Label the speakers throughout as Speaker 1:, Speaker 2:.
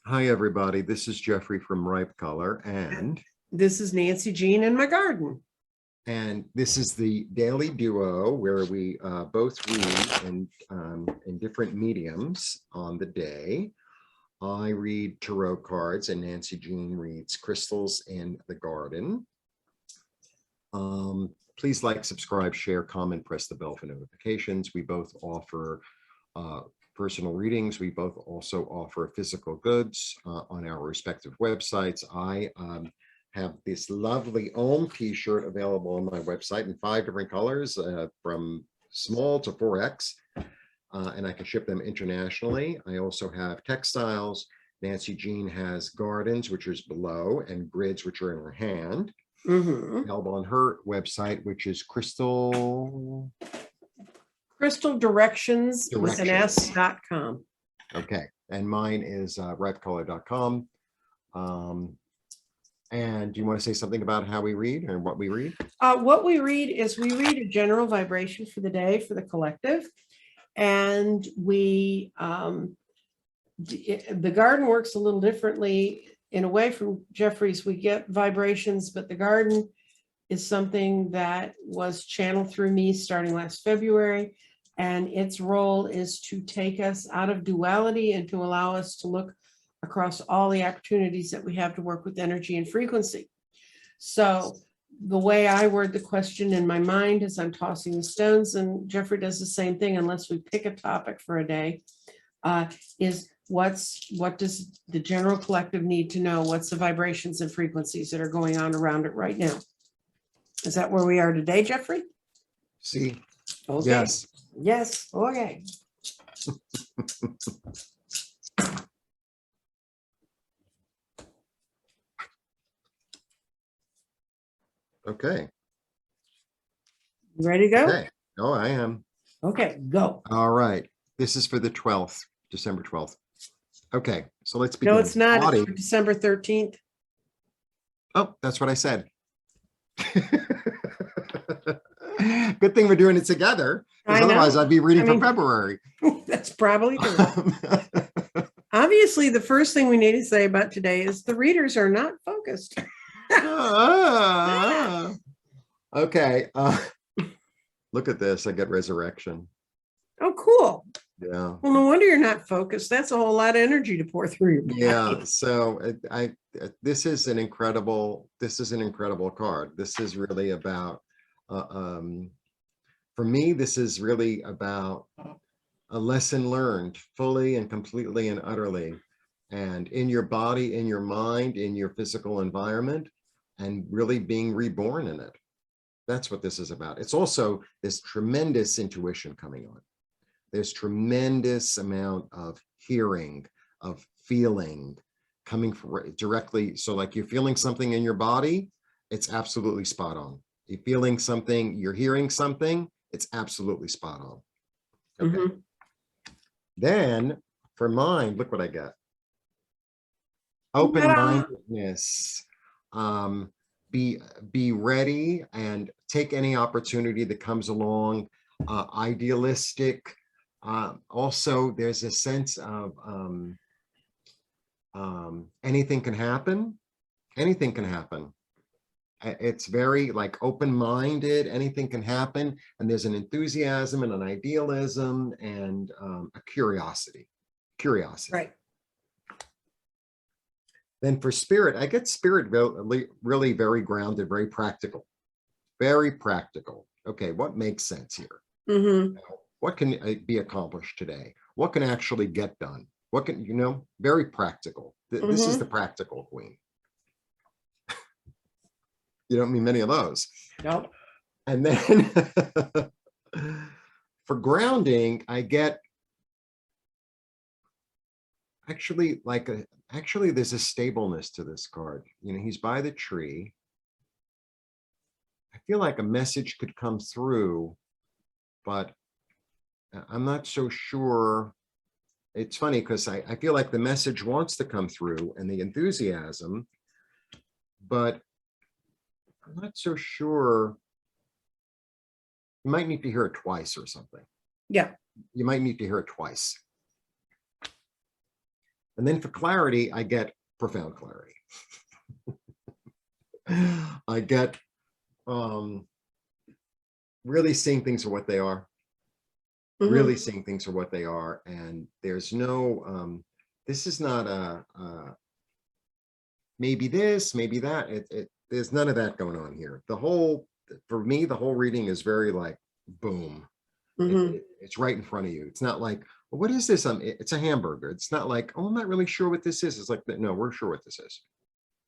Speaker 1: Hi, everybody. This is Jeffrey from Ripe Color, and
Speaker 2: This is Nancy Jean in my garden.
Speaker 1: this is the Daily Duo, where we both read in different mediums on the day. I read tarot cards, and Nancy Jean reads crystals in the garden. Please like, subscribe, share, comment, press the bell for notifications. We both offer personal readings. We both also offer physical goods on our respective websites. I have this lovely Ohm t-shirt available on my website in 5 different colors, from small to 4X, and I can ship them internationally. I also have textiles. Nancy Jean has gardens, which is below, and grids, which are in her hand. Available on her website, which is Crystal
Speaker 2: Directions with an S.com.
Speaker 1: Okay, and mine is ripecolor.com. And do you want to say something about how we read or what we read?
Speaker 2: What we read is we read a general vibration for the day for the collective, and we the garden works a little differently in a way from Jeffrey's. We get vibrations, but the garden is something that was channeled through me starting last February. And its role is to take us out of duality and to allow us to look across all the opportunities that we have to work with energy and frequency. So the way I word the question in my mind as I'm tossing the stones, and Jeffrey does the same thing unless we pick a topic for a day, is what does the general collective need to know? What's the vibrations and frequencies that are going on around it right now? Is that where we are today, Jeffrey?
Speaker 1: See,
Speaker 2: okay. Yes, okay.
Speaker 1: Okay.
Speaker 2: You ready to go?
Speaker 1: Okay. Oh, I am.
Speaker 2: Okay, go.
Speaker 1: All right. This is for the 12th, December 12th. Okay, so let's begin.
Speaker 2: No, it's not. It's for December 13th.
Speaker 1: Oh, that's what I said. Good thing we're doing it together, because otherwise I'd be reading for February.
Speaker 2: That's probably true. Obviously, the first thing we need to say about today is the readers are not focused.
Speaker 1: Okay. Look at this. I get resurrection.
Speaker 2: Oh, cool.
Speaker 1: Yeah.
Speaker 2: Well, no wonder you're not focused. That's a whole lot of energy to pour through your body.
Speaker 1: Yeah. So this is an incredible card. This is really about, for me, this is really about a lesson learned fully and completely and utterly, and in your body, in your mind, in your physical environment, and really being reborn in it. That's what this is about. It's also this tremendous intuition coming on. There's tremendous amount of hearing, of feeling coming directly. So like you're feeling something in your body, it's absolutely spot on. You're feeling something, you're hearing something, it's absolutely spot on. Okay. Then for mind, look what I got. Open-mindedness. Be ready and take any opportunity that comes along. Idealistic. Also, there's a sense of anything can happen. Anything can happen. It's very like open-minded. Anything can happen, and there's an enthusiasm and an idealism and a curiosity.
Speaker 2: Right.
Speaker 1: Then for spirit, I get spirit really very grounded, very practical. Very practical. Okay, what makes sense here? What can be accomplished today? What can actually get done? What can, very practical. This is the practical queen. You don't mean many of those.
Speaker 2: Nope.
Speaker 1: And then for grounding, I get actually there's a stableness to this card. He's by the tree. I feel like a message could come through, but I'm not so sure. It's funny because I feel like the message wants to come through and the enthusiasm, but I'm not so sure. You might need to hear it twice or something.
Speaker 2: Yeah.
Speaker 1: You might need to hear it twice. And then for clarity, I get profound clarity. I get really seeing things for what they are, really seeing things for what they are. And there's no, this is not a maybe this, maybe that. There's none of that going on here. For me, the whole reading is very like, boom. It's right in front of you. It's not like, well, what is this? It's a hamburger. It's not like, oh, I'm not really sure what this is. It's like, no, we're sure what this is.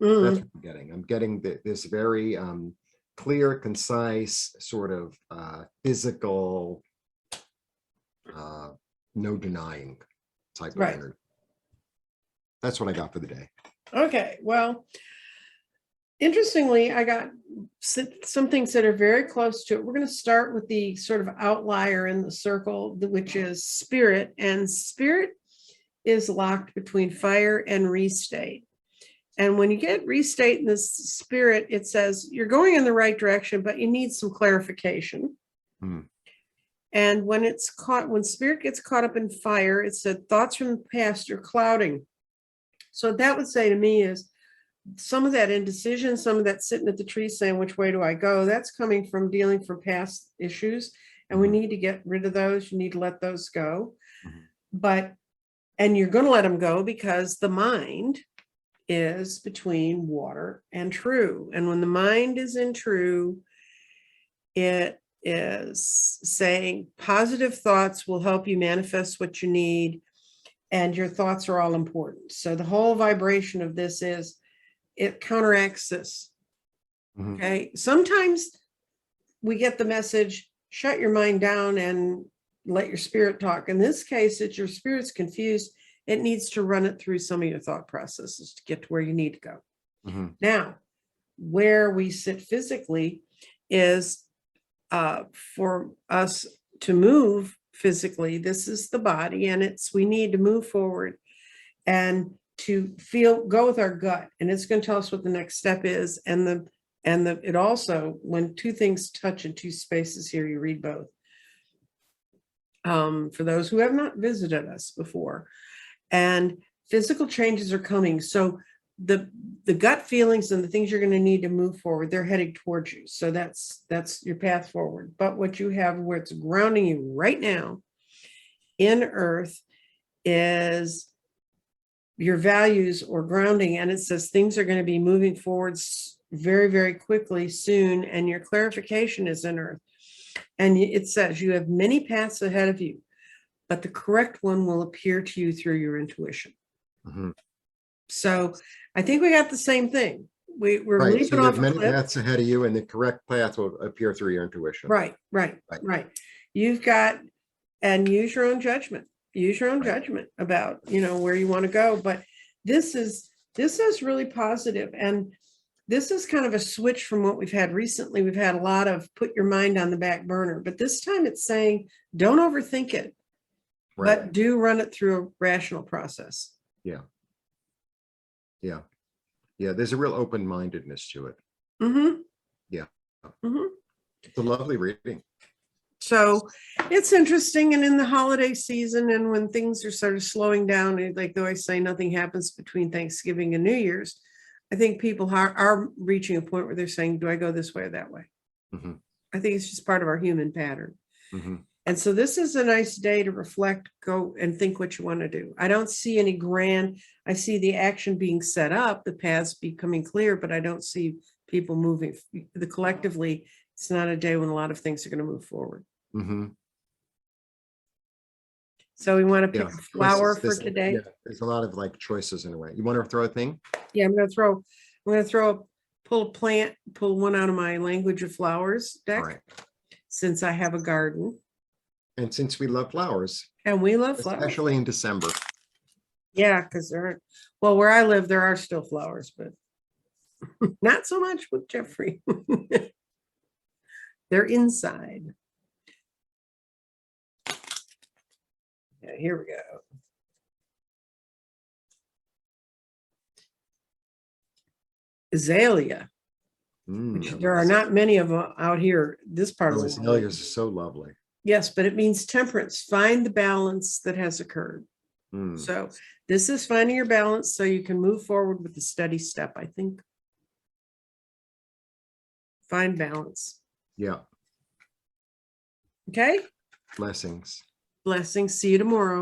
Speaker 1: That's what I'm getting. I'm getting this very clear, concise, sort of physical, no denying type of energy. That's what I got for the day.
Speaker 2: Okay, well, interestingly, I got some things that are very close to it. We're going to start with the sort of outlier in the circle, which is spirit. And spirit is locked between fire and restate. And when you get restate in this spirit, it says you're going in the right direction, but you need some clarification. And when spirit gets caught up in fire, it said thoughts from the past are clouding. So that would say to me is some of that indecision, some of that sitting at the tree saying, which way do I go? That's coming from dealing from past issues. And we need to get rid of those. You need to let those go. And you're going to let them go because the mind is between water and true. And when the mind is in true, it is saying positive thoughts will help you manifest what you need. And your thoughts are all important. So the whole vibration of this is it counteracts this. Okay. Sometimes we get the message, shut your mind down and let your spirit talk. In this case, it's your spirit's confused. It needs to run it through some of your thought processes to get to where you need to go. Now, where we sit physically is for us to move physically. This is the body, and we need to move forward and to go with our gut, and it's going to tell us what the next step is. And it also, when two things touch in two spaces here, you read both. For those who have not visited us before, and physical changes are coming. So the gut feelings and the things you're going to need to move forward, they're heading towards you. So that's your path forward. But what you have where it's grounding you right now in earth is your values or grounding. And it says things are going to be moving forwards very, very quickly soon. And your clarification is in earth. And it says you have many paths ahead of you, but the correct one will appear to you through your intuition. So I think we got the same thing. We're
Speaker 1: right.
Speaker 2: leaping
Speaker 1: So you
Speaker 2: off
Speaker 1: have
Speaker 2: a
Speaker 1: many
Speaker 2: cliff.
Speaker 1: paths ahead of you, and the correct path will appear through your intuition.
Speaker 2: Right. You've got, and use your own judgment. Use your own judgment about, where you want to go. But this is really positive. And this is kind of a switch from what we've had recently. We've had a lot of put your mind on the back burner, but this time it's saying, don't overthink it, but do run it through a rational process.
Speaker 1: Yeah. There's a real open-mindedness to it. It's a lovely reading.
Speaker 2: So it's interesting. And in the holiday season, and when things are sort of slowing down, and like they always say, nothing happens between Thanksgiving and New Year's. I think people are reaching a point where they're saying, do I go this way or that way? I think it's just part of our human pattern. And so this is a nice day to reflect, go and think what you want to do. I don't see any grand, I see the action being set up, the paths becoming clear, but I don't see people moving. Collectively, it's not a day when a lot of things are going to move forward. So we want to pick a flower for today.
Speaker 1: There's a lot of like choices in a way. You want to throw a thing?
Speaker 2: Yeah, I'm going to pull a plant, pull one out of my language of flowers deck, since I have a garden.
Speaker 1: And since we love flowers.
Speaker 2: And we love flowers.
Speaker 1: Especially in December.
Speaker 2: Yeah, because where I live, there are still flowers, but not so much with Jeffrey. They're inside. Yeah, here we go. Azalea. Which there are not many of them out here, this part of the world.
Speaker 1: Azaleas are so lovely.
Speaker 2: Yes, but it means temperance. Find the balance that has occurred.
Speaker 1: Hmm.
Speaker 2: So this is finding your balance so you can move forward with the steady step, I think. Find balance.
Speaker 1: Yeah.
Speaker 2: Okay?
Speaker 1: Blessings.
Speaker 2: Blessings. See you tomorrow.